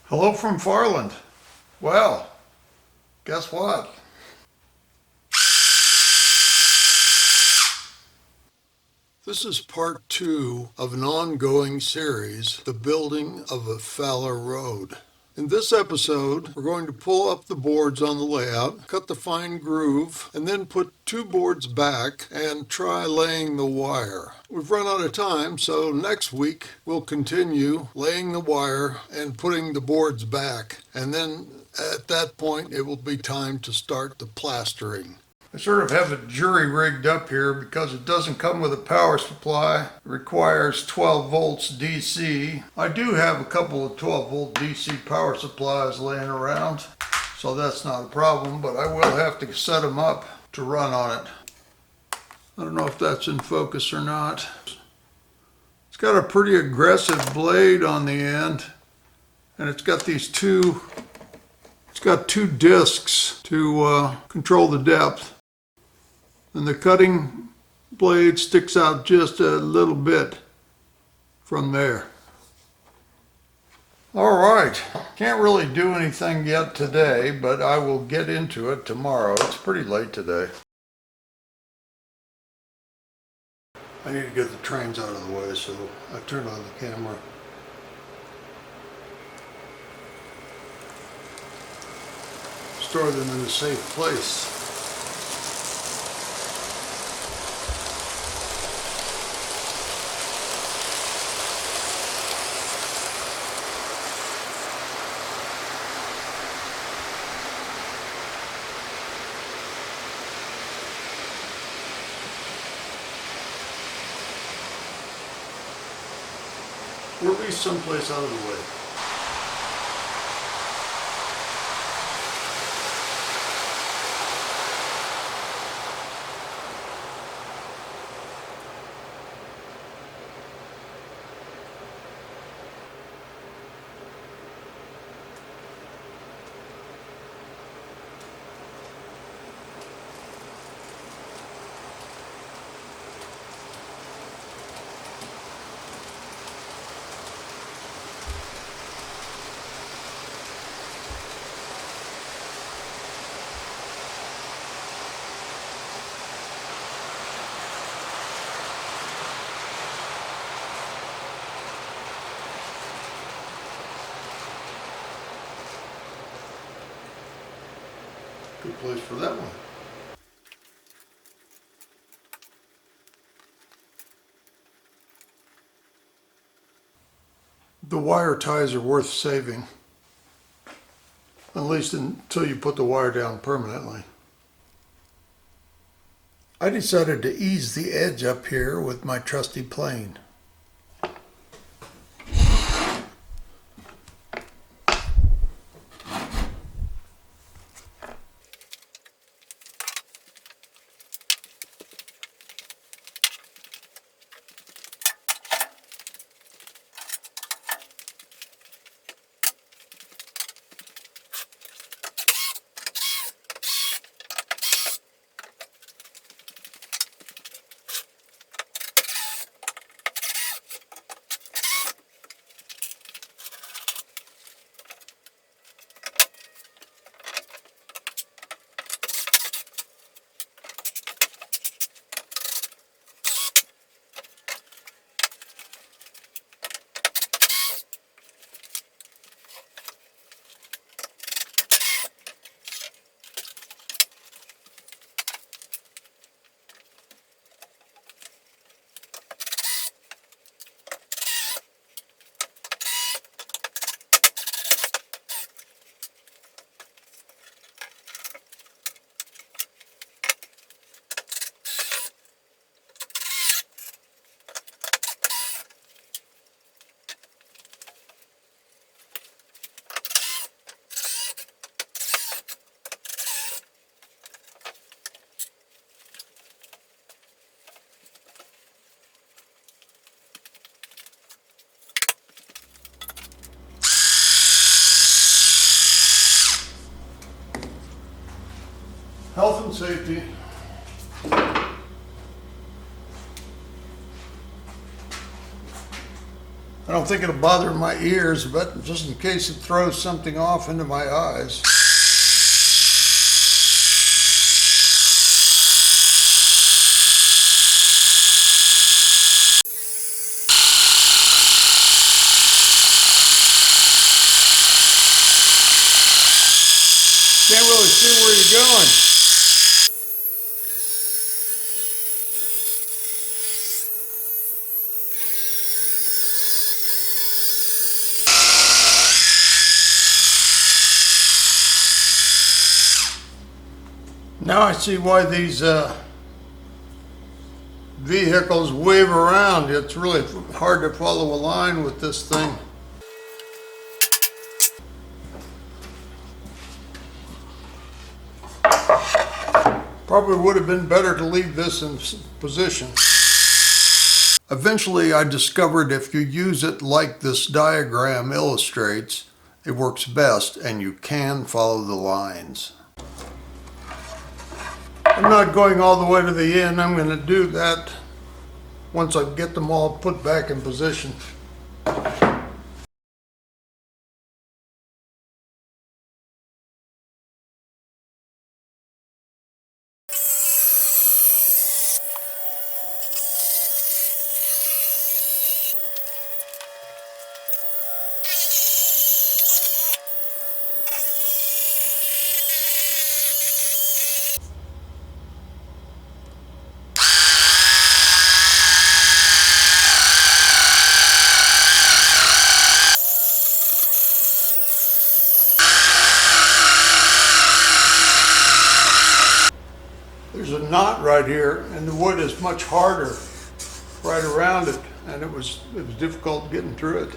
Hello from Farland. Well, guess what? This is part 2 of an ongoing series, The Building of a Fowler Road. In this episode, we're going to pull up the boards on the layout, cut the fine groove, and then put 2 boards back and try laying the wire. We've run out of time, so next week we'll continue laying the wire and putting the boards back. And then at that point, it will be time to start the plastering. I sort of have it jury rigged up here because it doesn't come with a power supply. It requires 12 volts DC. I do have a couple of 12 volt DC power supplies laying around, so that's not a problem, but I will have to set them up to run on it. I don't know if that's in focus or not. It's got a pretty aggressive blade on the end, and it's got two discs to control the depth. And the cutting blade sticks out just a little bit from there. All right, can't really do anything yet today, but I will get into it tomorrow. It's pretty late today. I need to get the trains out of the way, so I turned on the camera. Store them in a safe place. Or at least someplace out of the way. Good place for that one. The wire ties are worth saving, at least until you put the wire down permanently. I decided to ease the edge up here with my trusty plane. Health and safety. I don't think it'll bother my ears, but just in case it throws something off into my eyes. Can't really see where you're going. Now I see why these vehicles wave around. It's really hard to follow a line with this thing. Probably would have been better to leave this in position. Eventually I discovered if you use it like this diagram illustrates, it works best and you can follow the lines. I'm not going all the way to the end. I'm going to do that once I get them all put back in position. There's a knot right here, and the wood is much harder right around it, and it was difficult getting through it.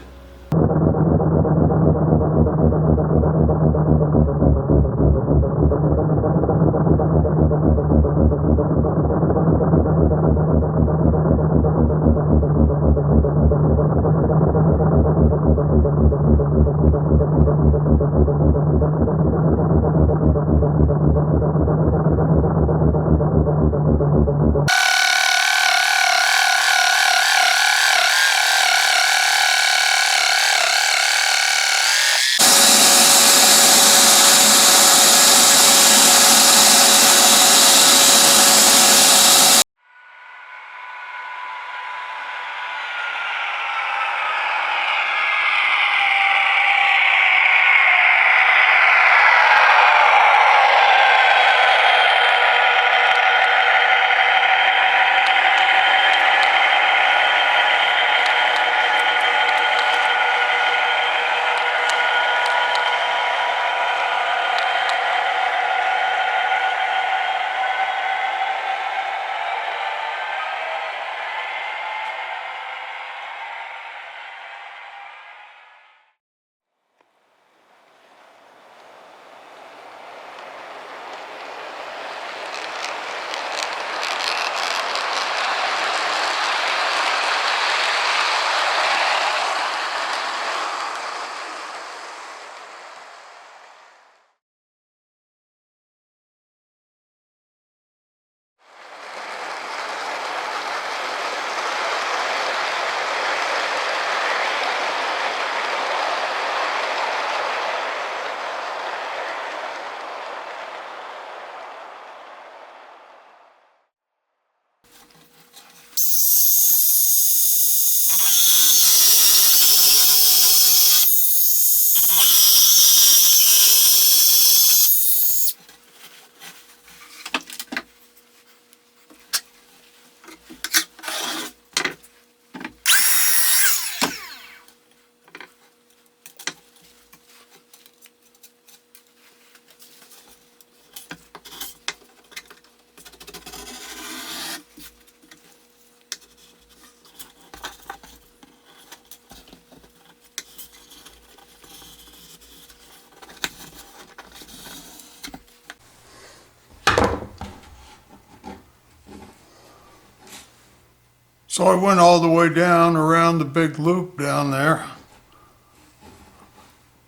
So I went all the way down around the big loop down there,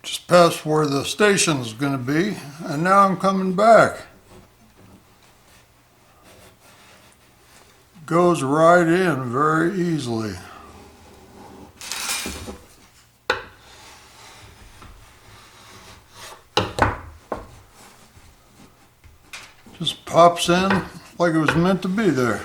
just past where the station's going to be, and now I'm coming back. Goes right in very easily. pops in like it was meant to be there.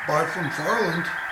Bye from Farland.